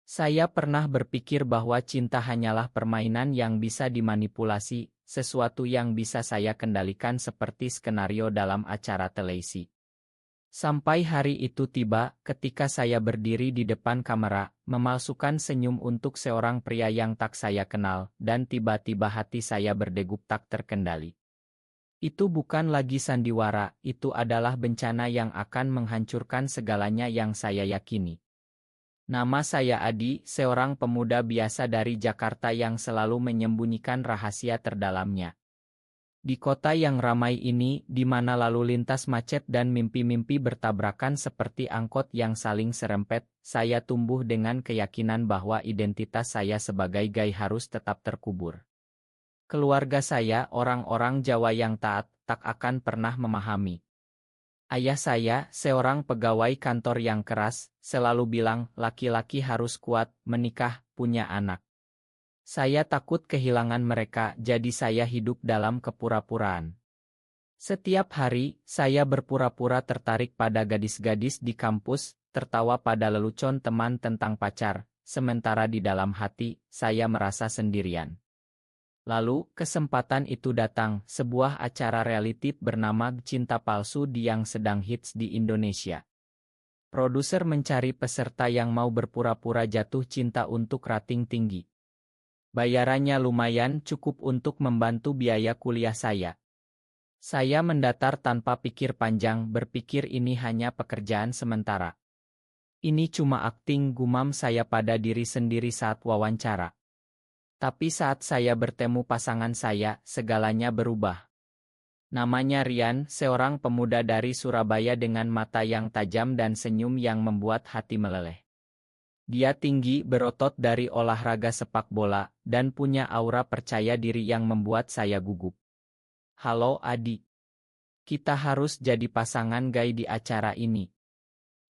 Saya pernah berpikir bahwa cinta hanyalah permainan yang bisa dimanipulasi, sesuatu yang bisa saya kendalikan seperti skenario dalam acara televisi. Sampai hari itu tiba, ketika saya berdiri di depan kamera, memalsukan senyum untuk seorang pria yang tak saya kenal, dan tiba-tiba hati saya berdegup tak terkendali. Itu bukan lagi sandiwara, itu adalah bencana yang akan menghancurkan segalanya yang saya yakini. Nama saya Adi, seorang pemuda biasa dari Jakarta yang selalu menyembunyikan rahasia terdalamnya. Di kota yang ramai ini, di mana lalu lintas macet dan mimpi-mimpi bertabrakan seperti angkot yang saling serempet, saya tumbuh dengan keyakinan bahwa identitas saya sebagai gay harus tetap terkubur. Keluarga saya, orang-orang Jawa yang taat, tak akan pernah memahami. Ayah saya, seorang pegawai kantor yang keras, selalu bilang laki-laki harus kuat, menikah, punya anak. Saya takut kehilangan mereka, jadi saya hidup dalam kepura-puraan. Setiap hari, saya berpura-pura tertarik pada gadis-gadis di kampus, tertawa pada lelucon teman tentang pacar, sementara di dalam hati, saya merasa sendirian. Lalu, kesempatan itu datang, sebuah acara reality bernama Cinta Palsu yang sedang hits di Indonesia. Produser mencari peserta yang mau berpura-pura jatuh cinta untuk rating tinggi. Bayarannya lumayan, cukup untuk membantu biaya kuliah saya. Saya mendatar tanpa pikir panjang, berpikir ini hanya pekerjaan sementara. Ini cuma akting, gumam saya pada diri sendiri saat wawancara. Tapi saat saya bertemu pasangan saya, segalanya berubah. Namanya Rian, seorang pemuda dari Surabaya dengan mata yang tajam dan senyum yang membuat hati meleleh. Dia tinggi, berotot dari olahraga sepak bola, dan punya aura percaya diri yang membuat saya gugup. "Halo Adi. Kita harus jadi pasangan gay di acara ini."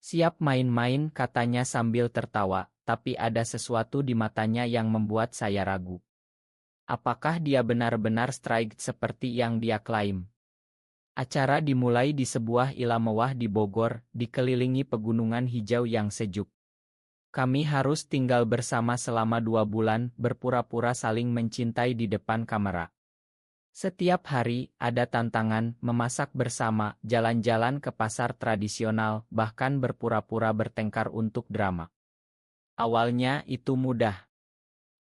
"Siap main-main," katanya sambil tertawa, tapi ada sesuatu di matanya yang membuat saya ragu. Apakah dia benar-benar straight seperti yang dia klaim? Acara dimulai di sebuah villa mewah di Bogor, dikelilingi pegunungan hijau yang sejuk. Kami harus tinggal bersama selama 2 bulan, berpura-pura saling mencintai di depan kamera. Setiap hari, ada tantangan, memasak bersama, jalan-jalan ke pasar tradisional, bahkan berpura-pura bertengkar untuk drama. Awalnya itu mudah.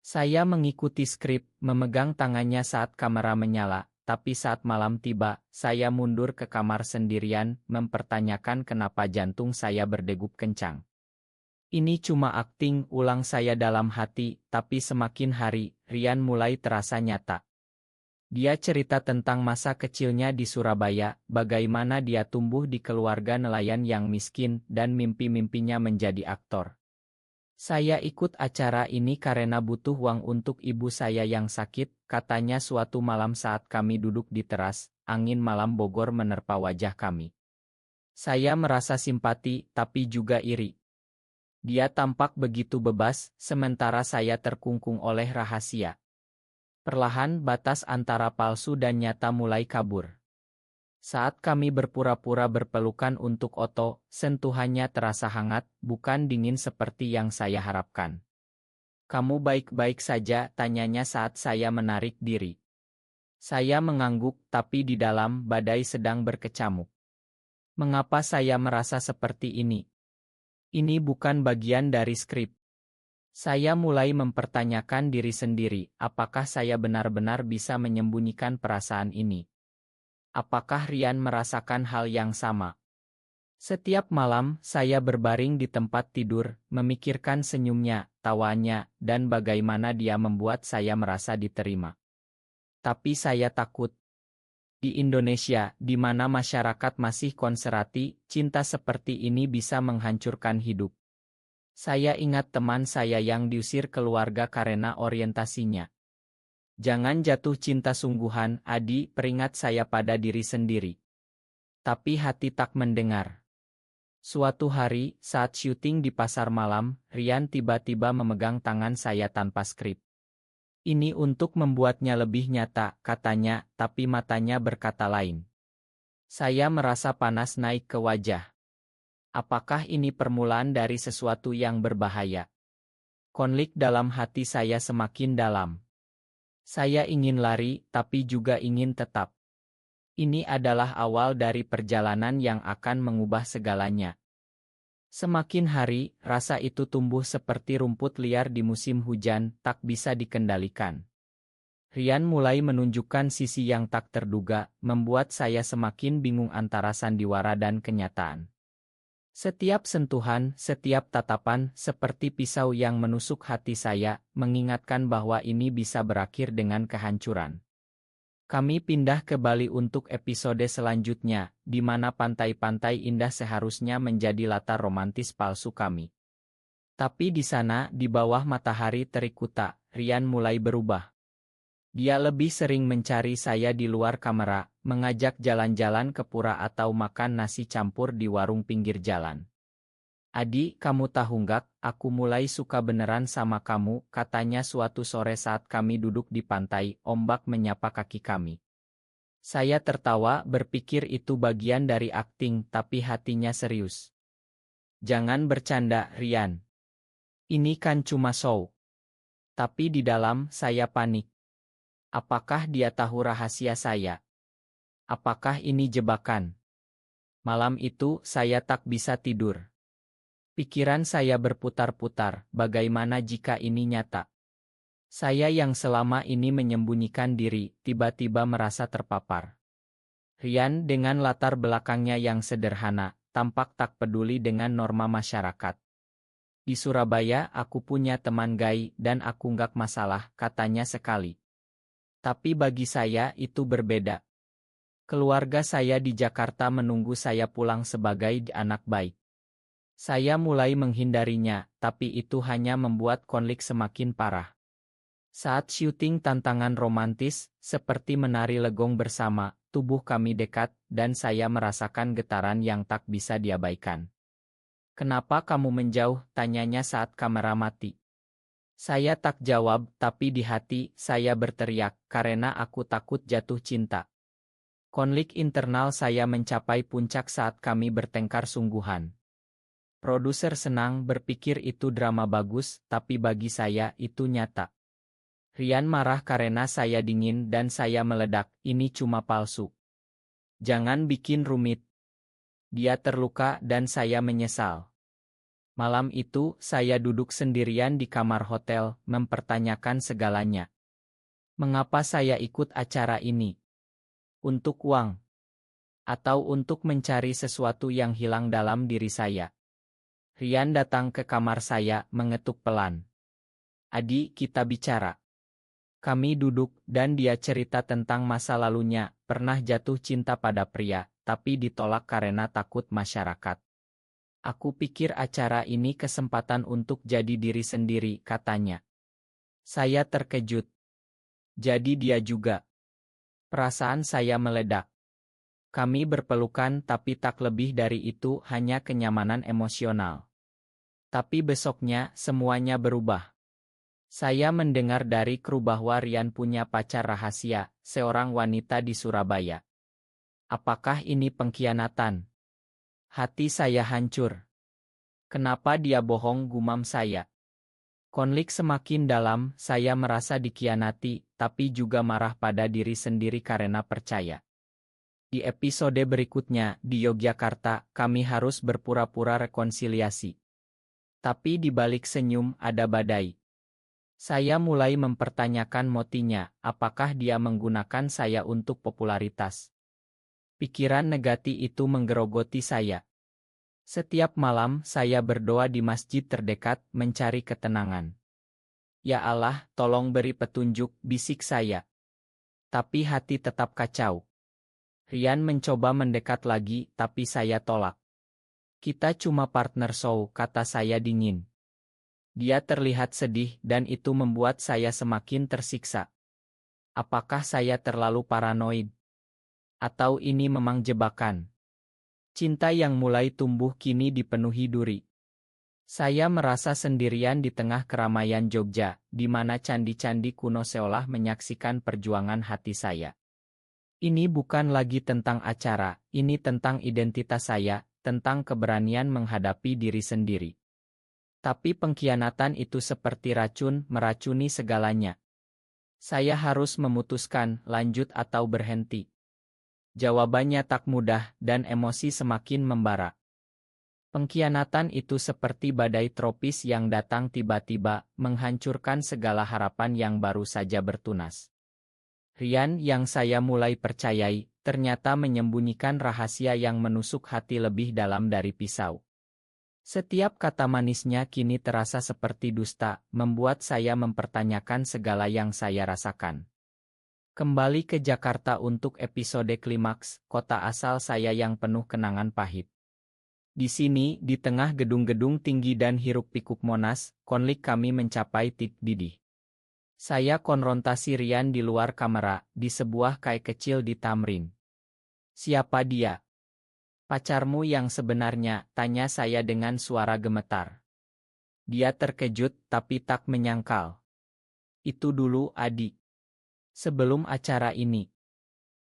Saya mengikuti skrip, memegang tangannya saat kamera menyala, tapi saat malam tiba, saya mundur ke kamar sendirian, mempertanyakan kenapa jantung saya berdegup kencang. "Ini cuma akting," ulang saya dalam hati, tapi semakin hari, Rian mulai terasa nyata. Dia cerita tentang masa kecilnya di Surabaya, bagaimana dia tumbuh di keluarga nelayan yang miskin, dan mimpi-mimpinya menjadi aktor. "Saya ikut acara ini karena butuh uang untuk ibu saya yang sakit," katanya suatu malam saat kami duduk di teras, angin malam Bogor menerpa wajah kami. Saya merasa simpati, tapi juga iri. Dia tampak begitu bebas, sementara saya terkungkung oleh rahasia. Perlahan batas antara palsu dan nyata mulai kabur. Saat kami berpura-pura berpelukan untuk Otto, sentuhannya terasa hangat, bukan dingin seperti yang saya harapkan. "Kamu baik-baik saja?" tanyanya saat saya menarik diri. Saya mengangguk, tapi di dalam badai sedang berkecamuk. Mengapa saya merasa seperti ini? Ini bukan bagian dari skrip. Saya mulai mempertanyakan diri sendiri, apakah saya benar-benar bisa menyembunyikan perasaan ini? Apakah Rian merasakan hal yang sama? Setiap malam, saya berbaring di tempat tidur, memikirkan senyumnya, tawanya, dan bagaimana dia membuat saya merasa diterima. Tapi saya takut. Di Indonesia, di mana masyarakat masih konservatif, cinta seperti ini bisa menghancurkan hidup. Saya ingat teman saya yang diusir keluarga karena orientasinya. "Jangan jatuh cinta sungguhan, Adi," peringat saya pada diri sendiri. Tapi hati tak mendengar. Suatu hari, saat syuting di pasar malam, Rian tiba-tiba memegang tangan saya tanpa skrip. "Ini untuk membuatnya lebih nyata," katanya, tapi matanya berkata lain. Saya merasa panas naik ke wajah. Apakah ini permulaan dari sesuatu yang berbahaya? Konflik dalam hati saya semakin dalam. Saya ingin lari, tapi juga ingin tetap. Ini adalah awal dari perjalanan yang akan mengubah segalanya. Semakin hari, rasa itu tumbuh seperti rumput liar di musim hujan, tak bisa dikendalikan. Rian mulai menunjukkan sisi yang tak terduga, membuat saya semakin bingung antara sandiwara dan kenyataan. Setiap sentuhan, setiap tatapan, seperti pisau yang menusuk hati saya, mengingatkan bahwa ini bisa berakhir dengan kehancuran. Kami pindah ke Bali untuk episode selanjutnya, di mana pantai-pantai indah seharusnya menjadi latar romantis palsu kami. Tapi di sana, di bawah matahari terik kuta, Rian mulai berubah. Dia lebih sering mencari saya di luar kamera, mengajak jalan-jalan ke pura atau makan nasi campur di warung pinggir jalan. "Adi, kamu tahu nggak, aku mulai suka beneran sama kamu," katanya suatu sore saat kami duduk di pantai, ombak menyapa kaki kami. Saya tertawa, berpikir itu bagian dari akting, tapi hatinya serius. "Jangan bercanda, Rian. Ini kan cuma show." Tapi di dalam, saya panik. Apakah dia tahu rahasia saya? Apakah ini jebakan? Malam itu, saya tak bisa tidur. Pikiran saya berputar-putar, bagaimana jika ini nyata? Saya yang selama ini menyembunyikan diri, tiba-tiba merasa terpapar. Rian dengan latar belakangnya yang sederhana, tampak tak peduli dengan norma masyarakat. "Di Surabaya aku punya teman gay dan aku nggak masalah," katanya sekali. Tapi bagi saya itu berbeda. Keluarga saya di Jakarta menunggu saya pulang sebagai anak baik. Saya mulai menghindarinya, tapi itu hanya membuat konflik semakin parah. Saat syuting tantangan romantis, seperti menari legong bersama, tubuh kami dekat, dan saya merasakan getaran yang tak bisa diabaikan. "Kenapa kamu menjauh?" tanyanya saat kamera mati. Saya tak jawab, tapi di hati, saya berteriak, karena aku takut jatuh cinta. Konflik internal saya mencapai puncak saat kami bertengkar sungguhan. Produser senang berpikir itu drama bagus, tapi bagi saya itu nyata. Rian marah karena saya dingin dan saya meledak, "Ini cuma palsu. Jangan bikin rumit." Dia terluka dan saya menyesal. Malam itu, saya duduk sendirian di kamar hotel, mempertanyakan segalanya. Mengapa saya ikut acara ini? Untuk uang? Atau untuk mencari sesuatu yang hilang dalam diri saya? Rian datang ke kamar saya, mengetuk pelan. "Adi, kita bicara." Kami duduk, dan dia cerita tentang masa lalunya, pernah jatuh cinta pada pria, tapi ditolak karena takut masyarakat. "Aku pikir acara ini kesempatan untuk jadi diri sendiri," katanya. Saya terkejut. Jadi dia juga. Perasaan saya meledak. Kami berpelukan tapi tak lebih dari itu, hanya kenyamanan emosional. Tapi besoknya, semuanya berubah. Saya mendengar dari kru bahwa Rian punya pacar rahasia, seorang wanita di Surabaya. Apakah ini pengkhianatan? Hati saya hancur. Kenapa dia bohong, gumam saya. Konflik semakin dalam, saya merasa dikhianati, tapi juga marah pada diri sendiri karena percaya. Di episode berikutnya, di Yogyakarta, kami harus berpura-pura rekonsiliasi. Tapi di balik senyum ada badai. Saya mulai mempertanyakan motifnya, apakah dia menggunakan saya untuk popularitas? Pikiran negatif itu menggerogoti saya. Setiap malam, saya berdoa di masjid terdekat, mencari ketenangan. "Ya Allah, tolong beri petunjuk," bisik saya. Tapi hati tetap kacau. Rian mencoba mendekat lagi, tapi saya tolak. "Kita cuma partner show," kata saya dingin. Dia terlihat sedih, dan itu membuat saya semakin tersiksa. Apakah saya terlalu paranoid? Atau ini memang jebakan? Cinta yang mulai tumbuh kini dipenuhi duri. Saya merasa sendirian di tengah keramaian Jogja, di mana candi-candi kuno seolah menyaksikan perjuangan hati saya. Ini bukan lagi tentang acara, ini tentang identitas saya, tentang keberanian menghadapi diri sendiri. Tapi pengkhianatan itu seperti racun, meracuni segalanya. Saya harus memutuskan, lanjut atau berhenti. Jawabannya tak mudah, dan emosi semakin membara. Pengkhianatan itu seperti badai tropis yang datang tiba-tiba, menghancurkan segala harapan yang baru saja bertunas. Rian yang saya mulai percayai, ternyata menyembunyikan rahasia yang menusuk hati lebih dalam dari pisau. Setiap kata manisnya kini terasa seperti dusta, membuat saya mempertanyakan segala yang saya rasakan. Kembali ke Jakarta untuk episode klimaks, kota asal saya yang penuh kenangan pahit. Di sini, di tengah gedung-gedung tinggi dan hiruk-pikuk Monas, konflik kami mencapai titik didih. Saya konfrontasi Rian di luar kamera, di sebuah kai kecil di Tamrin. "Siapa dia? Pacarmu yang sebenarnya?" tanya saya dengan suara gemetar. Dia terkejut tapi tak menyangkal. "Itu dulu, Adi. Sebelum acara ini,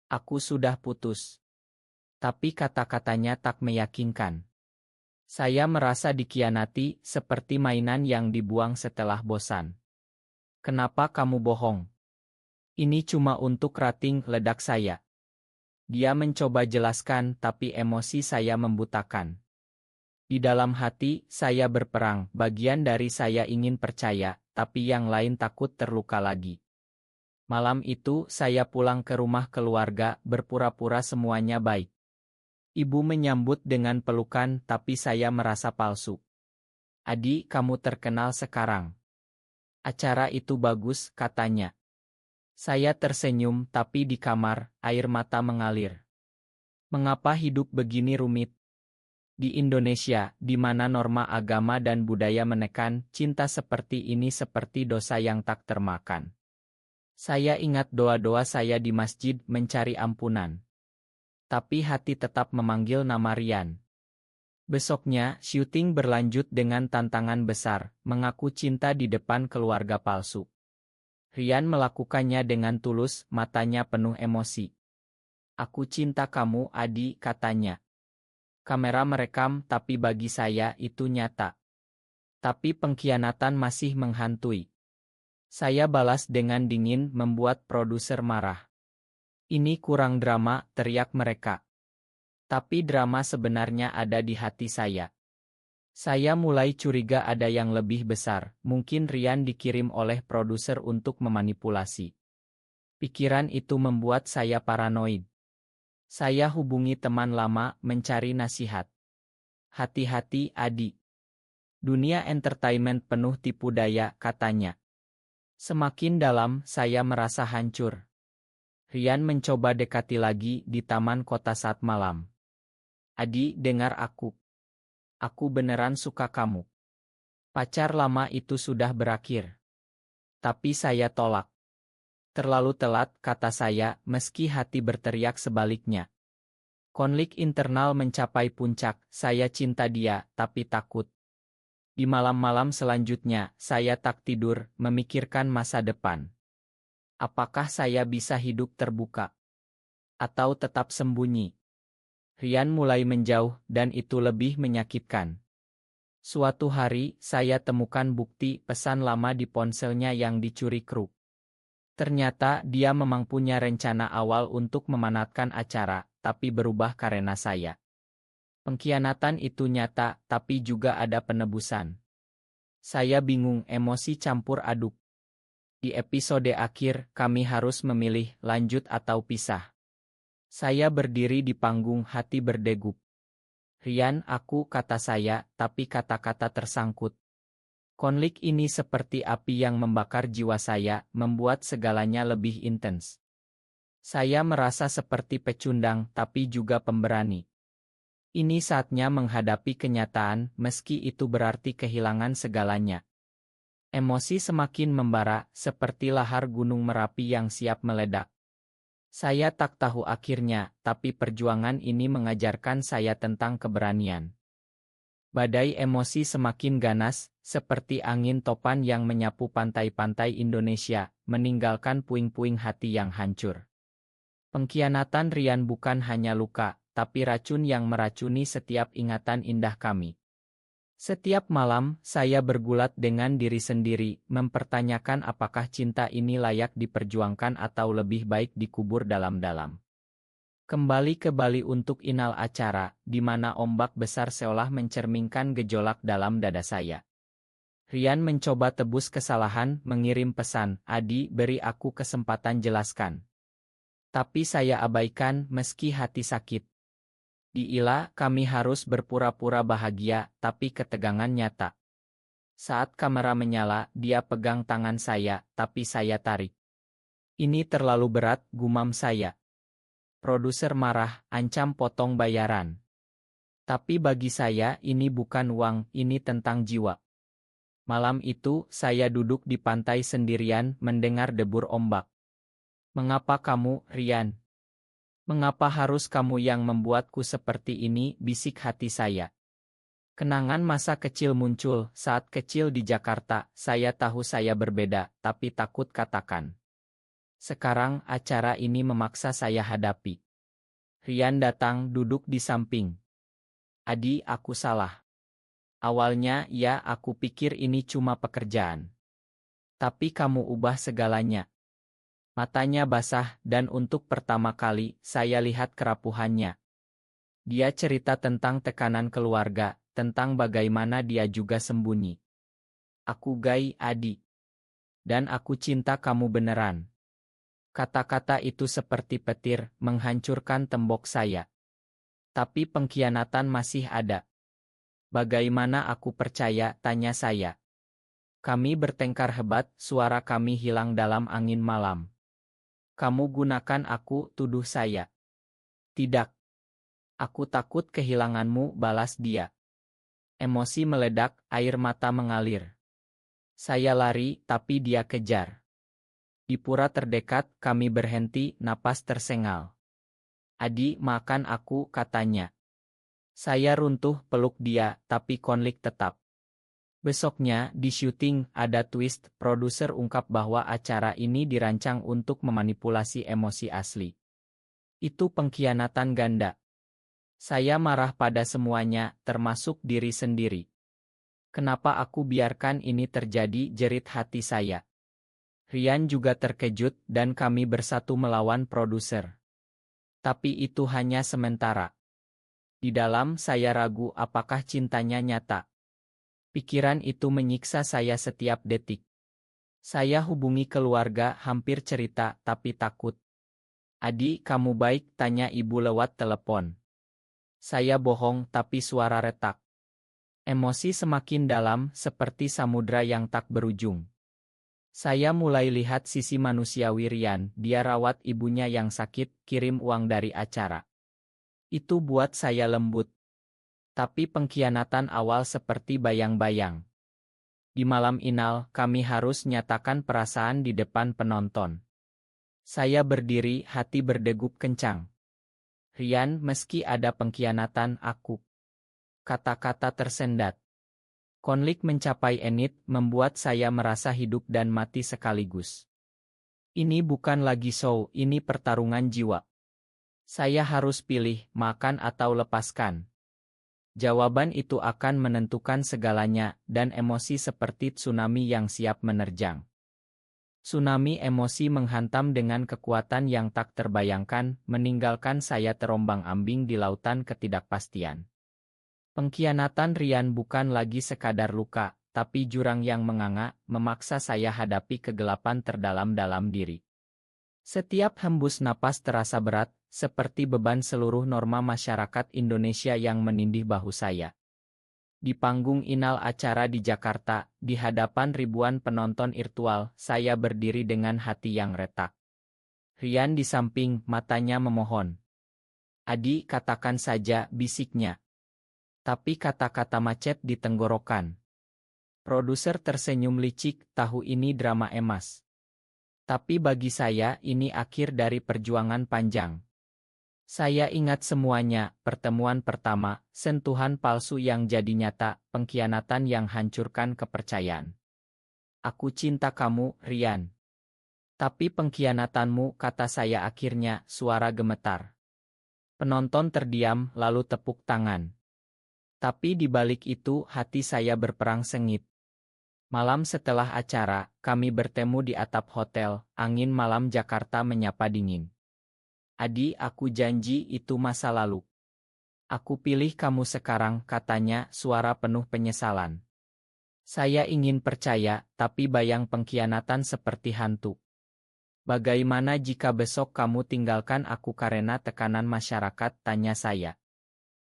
aku sudah putus." Tapi kata-katanya tak meyakinkan. Saya merasa dikhianati, seperti mainan yang dibuang setelah bosan. "Kenapa kamu bohong? Ini cuma untuk rating," ledak saya. Dia mencoba jelaskan, tapi emosi saya membutakan. Di dalam hati, saya berperang. Bagian dari saya ingin percaya, tapi yang lain takut terluka lagi. Malam itu, saya pulang ke rumah keluarga, berpura-pura semuanya baik. Ibu menyambut dengan pelukan, tapi saya merasa palsu. "Adi, kamu terkenal sekarang. Acara itu bagus," katanya. Saya tersenyum, tapi di kamar, air mata mengalir. Mengapa hidup begini rumit? Di Indonesia, di mana norma agama dan budaya menekan, cinta seperti ini seperti dosa yang tak termakan. Saya ingat doa-doa saya di masjid mencari ampunan. Tapi hati tetap memanggil nama Rian. Besoknya, syuting berlanjut dengan tantangan besar, mengaku cinta di depan keluarga palsu. Rian melakukannya dengan tulus, matanya penuh emosi. "Aku cinta kamu, Adi," katanya. Kamera merekam, tapi bagi saya itu nyata. Tapi pengkhianatan masih menghantui. Saya balas dengan dingin, membuat produser marah. "Ini kurang drama," teriak mereka. Tapi drama sebenarnya ada di hati saya. Saya mulai curiga ada yang lebih besar, mungkin Rian dikirim oleh produser untuk memanipulasi. Pikiran itu membuat saya paranoid. Saya hubungi teman lama, mencari nasihat. "Hati-hati, Adi. Dunia entertainment penuh tipu daya," katanya. Semakin dalam, saya merasa hancur. Rian mencoba dekati lagi di taman kota saat malam. "Adi, dengar aku. Aku beneran suka kamu. Pacar lama itu sudah berakhir." Tapi saya tolak. "Terlalu telat," kata saya, meski hati berteriak sebaliknya. Konflik internal mencapai puncak, saya cinta dia, tapi takut. Di malam-malam selanjutnya, saya tak tidur, memikirkan masa depan. Apakah saya bisa hidup terbuka? Atau tetap sembunyi? Rian mulai menjauh, dan itu lebih menyakitkan. Suatu hari, saya temukan bukti pesan lama di ponselnya yang dicuri kru. Ternyata dia memang punya rencana awal untuk memanatkan acara, tapi berubah karena saya. Pengkhianatan itu nyata, tapi juga ada penebusan. Saya bingung, emosi campur aduk. Di episode akhir, kami harus memilih lanjut atau pisah. Saya berdiri di panggung, hati berdegup. "Rian, aku," kata saya, tapi kata-kata tersangkut. Konflik ini seperti api yang membakar jiwa saya, membuat segalanya lebih intens. Saya merasa seperti pecundang, tapi juga pemberani. Ini saatnya menghadapi kenyataan, meski itu berarti kehilangan segalanya. Emosi semakin membara, seperti lahar gunung Merapi yang siap meledak. Saya tak tahu akhirnya, tapi perjuangan ini mengajarkan saya tentang keberanian. Badai emosi semakin ganas, seperti angin topan yang menyapu pantai-pantai Indonesia, meninggalkan puing-puing hati yang hancur. Pengkhianatan Rian bukan hanya luka, tapi racun yang meracuni setiap ingatan indah kami. Setiap malam, saya bergulat dengan diri sendiri, mempertanyakan apakah cinta ini layak diperjuangkan atau lebih baik dikubur dalam-dalam. Kembali ke Bali untuk inal acara, di mana ombak besar seolah mencerminkan gejolak dalam dada saya. Rian mencoba tebus kesalahan, mengirim pesan, "Adi, beri aku kesempatan jelaskan." Tapi saya abaikan meski hati sakit. Di Ila, kami harus berpura-pura bahagia, tapi ketegangan nyata. Saat kamera menyala, dia pegang tangan saya, tapi saya tarik. "Ini terlalu berat," gumam saya. Produser marah, ancam potong bayaran. Tapi bagi saya, ini bukan uang, ini tentang jiwa. Malam itu, saya duduk di pantai sendirian, mendengar debur ombak. "Mengapa kamu, Rian? Mengapa harus kamu yang membuatku seperti ini?" bisik hati saya. Kenangan masa kecil muncul. Saat kecil di Jakarta, saya tahu saya berbeda, tapi takut katakan. Sekarang, acara ini memaksa saya hadapi. Rian datang, duduk di samping. "Adi, aku salah. Awalnya, ya, aku pikir ini cuma pekerjaan. Tapi kamu ubah segalanya." Matanya basah, dan untuk pertama kali, saya lihat kerapuhannya. Dia cerita tentang tekanan keluarga, tentang bagaimana dia juga sembunyi. "Aku gay, Adi. Dan aku cinta kamu beneran." Kata-kata itu seperti petir, menghancurkan tembok saya. Tapi pengkhianatan masih ada. "Bagaimana aku percaya?" tanya saya. "Kami bertengkar hebat, suara kami hilang dalam angin malam. Kamu gunakan aku," tuduh saya. "Tidak. Aku takut kehilanganmu," balas dia. Emosi meledak, air mata mengalir. Saya lari, tapi dia kejar. Di pura terdekat, kami berhenti, napas tersengal. "Adi, makan aku," katanya. Saya runtuh peluk dia, tapi konflik tetap. Besoknya, di syuting, ada twist, produser ungkap bahwa acara ini dirancang untuk memanipulasi emosi asli. Itu pengkhianatan ganda. Saya marah pada semuanya, termasuk diri sendiri. "Kenapa aku biarkan ini terjadi?" jerit hati saya. Rian juga terkejut, dan kami bersatu melawan produser. Tapi itu hanya sementara. Di dalam saya ragu apakah cintanya nyata. Pikiran itu menyiksa saya setiap detik. Saya hubungi keluarga, hampir cerita, tapi takut. "Adi, kamu baik?" tanya ibu lewat telepon. Saya bohong, tapi suara retak. Emosi semakin dalam, seperti samudra yang tak berujung. Saya mulai lihat sisi manusiawi Rian, dia rawat ibunya yang sakit, kirim uang dari acara. Itu buat saya lembut. Tapi pengkhianatan awal seperti bayang-bayang. Di malam inal, kami harus nyatakan perasaan di depan penonton. Saya berdiri, hati berdegup kencang. "Rian, meski ada pengkhianatan, aku..." Kata-kata tersendat. Konflik mencapai enit, membuat saya merasa hidup dan mati sekaligus. Ini bukan lagi show, ini pertarungan jiwa. Saya harus pilih, makan atau lepaskan. Jawaban itu akan menentukan segalanya, dan emosi seperti tsunami yang siap menerjang. Tsunami emosi menghantam dengan kekuatan yang tak terbayangkan, meninggalkan saya terombang-ambing di lautan ketidakpastian. Pengkhianatan Rian bukan lagi sekadar luka, tapi jurang yang menganga, memaksa saya hadapi kegelapan terdalam-dalam diri. Setiap hembus napas terasa berat, seperti beban seluruh norma masyarakat Indonesia yang menindih bahu saya. Di panggung inal acara di Jakarta, di hadapan ribuan penonton virtual, saya berdiri dengan hati yang retak. Rian di samping, matanya memohon. "Adi, katakan saja," bisiknya. Tapi kata-kata macet di tenggorokan. Produser tersenyum licik, tahu ini drama emas. Tapi bagi saya, ini akhir dari perjuangan panjang. Saya ingat semuanya, pertemuan pertama, sentuhan palsu yang jadi nyata, pengkhianatan yang hancurkan kepercayaan. "Aku cinta kamu, Rian." "Tapi pengkhianatanmu," kata saya akhirnya, suara gemetar. Penonton terdiam, lalu tepuk tangan. Tapi di balik itu hati saya berperang sengit. Malam setelah acara, kami bertemu di atap hotel, angin malam Jakarta menyapa dingin. Adi, aku janji itu masa lalu. Aku pilih kamu sekarang, katanya, suara penuh penyesalan. Saya ingin percaya, tapi bayang pengkhianatan seperti hantu. Bagaimana jika besok kamu tinggalkan aku karena tekanan masyarakat, tanya saya.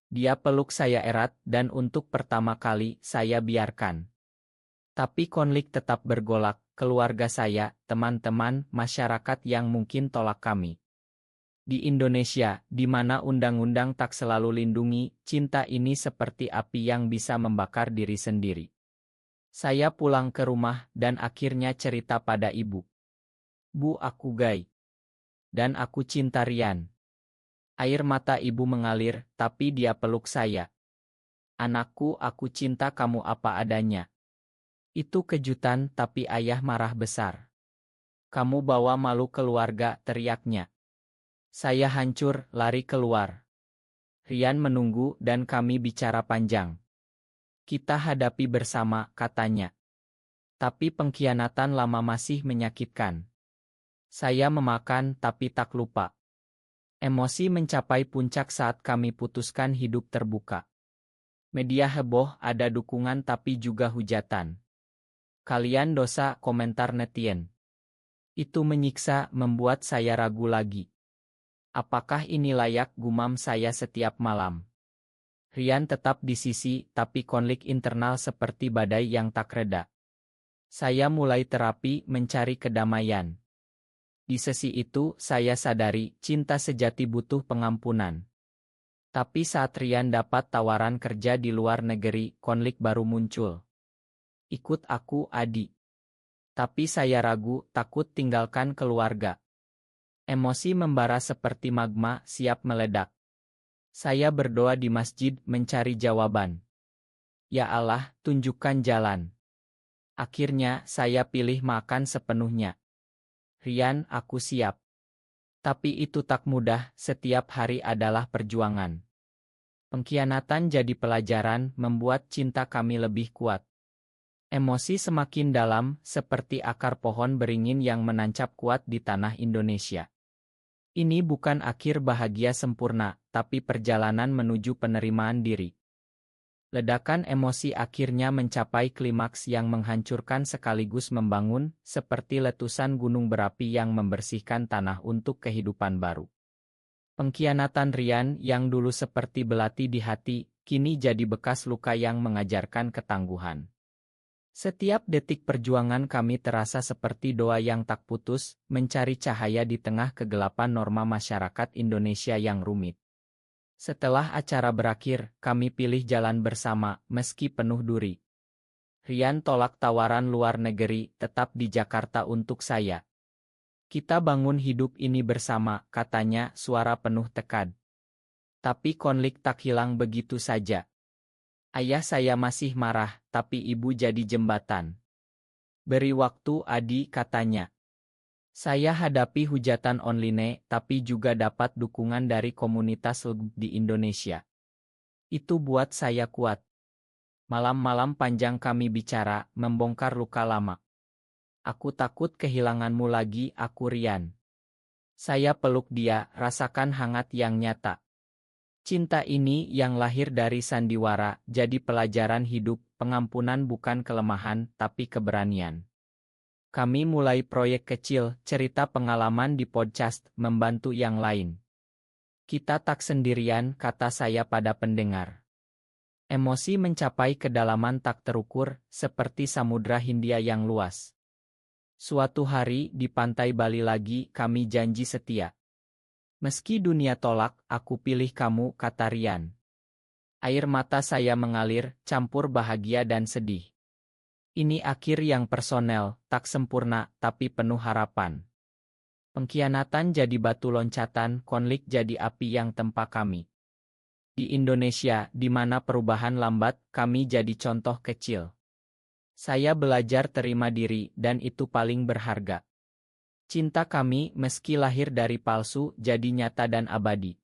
Dia peluk saya erat, dan untuk pertama kali, saya biarkan. Tapi konflik tetap bergolak, keluarga saya, teman-teman, masyarakat yang mungkin tolak kami. Di Indonesia, di mana undang-undang tak selalu lindungi, cinta ini seperti api yang bisa membakar diri sendiri. Saya pulang ke rumah, dan akhirnya cerita pada ibu. Bu, aku gay. Dan aku cinta Rian. Air mata ibu mengalir, tapi dia peluk saya. Anakku, aku cinta kamu apa adanya. Itu kejutan, tapi ayah marah besar. Kamu bawa malu keluarga, teriaknya. Saya hancur, lari keluar. Rian menunggu dan kami bicara panjang. Kita hadapi bersama, katanya. Tapi pengkhianatan lama masih menyakitkan. Saya memakan tapi tak lupa. Emosi mencapai puncak saat kami putuskan hidup terbuka. Media heboh, ada dukungan tapi juga hujatan. Kalian dosa, komentar netizen. Itu menyiksa, membuat saya ragu lagi. Apakah ini layak, gumam saya setiap malam. Rian tetap di sisi, tapi konflik internal seperti badai yang tak reda. Saya mulai terapi, mencari kedamaian. Di sesi itu, saya sadari, cinta sejati butuh pengampunan. Tapi saat Rian dapat tawaran kerja di luar negeri, konflik baru muncul. Ikut aku, Adi. Tapi saya ragu, takut tinggalkan keluarga. Emosi membara seperti magma, siap meledak. Saya berdoa di masjid, mencari jawaban. Ya Allah, tunjukkan jalan. Akhirnya, saya pilih makan sepenuhnya. Rian, aku siap. Tapi itu tak mudah, setiap hari adalah perjuangan. Pengkhianatan jadi pelajaran, membuat cinta kami lebih kuat. Emosi semakin dalam, seperti akar pohon beringin yang menancap kuat di tanah Indonesia. Ini bukan akhir bahagia sempurna, tapi perjalanan menuju penerimaan diri. Ledakan emosi akhirnya mencapai klimaks yang menghancurkan sekaligus membangun, seperti letusan gunung berapi yang membersihkan tanah untuk kehidupan baru. Pengkhianatan Rian yang dulu seperti belati di hati, kini jadi bekas luka yang mengajarkan ketangguhan. Setiap detik perjuangan kami terasa seperti doa yang tak putus, mencari cahaya di tengah kegelapan norma masyarakat Indonesia yang rumit. Setelah acara berakhir, kami pilih jalan bersama, meski penuh duri. Rian tolak tawaran luar negeri, tetap di Jakarta untuk saya. Kita bangun hidup ini bersama, katanya, suara penuh tekad. Tapi konflik tak hilang begitu saja. Ayah saya masih marah, tapi ibu jadi jembatan. Beri waktu, Adi, katanya. Saya hadapi hujatan online, tapi juga dapat dukungan dari komunitas LGBT di Indonesia. Itu buat saya kuat. Malam-malam panjang kami bicara, membongkar luka lama. Aku takut kehilanganmu lagi, aku Rian. Saya peluk dia, rasakan hangat yang nyata. Cinta ini yang lahir dari sandiwara, jadi pelajaran hidup, pengampunan bukan kelemahan, tapi keberanian. Kami mulai proyek kecil, cerita pengalaman di podcast, membantu yang lain. Kita tak sendirian, kata saya pada pendengar. Emosi mencapai kedalaman tak terukur, seperti samudra Hindia yang luas. Suatu hari, di pantai Bali lagi, kami janji setia. Meski dunia tolak, aku pilih kamu, kata Rian. Air mata saya mengalir, campur bahagia dan sedih. Ini akhir yang personel, tak sempurna, tapi penuh harapan. Pengkhianatan jadi batu loncatan, konflik jadi api yang tempa kami. Di Indonesia, di mana perubahan lambat, kami jadi contoh kecil. Saya belajar terima diri, dan itu paling berharga. Cinta kami, meski lahir dari palsu, jadi nyata dan abadi.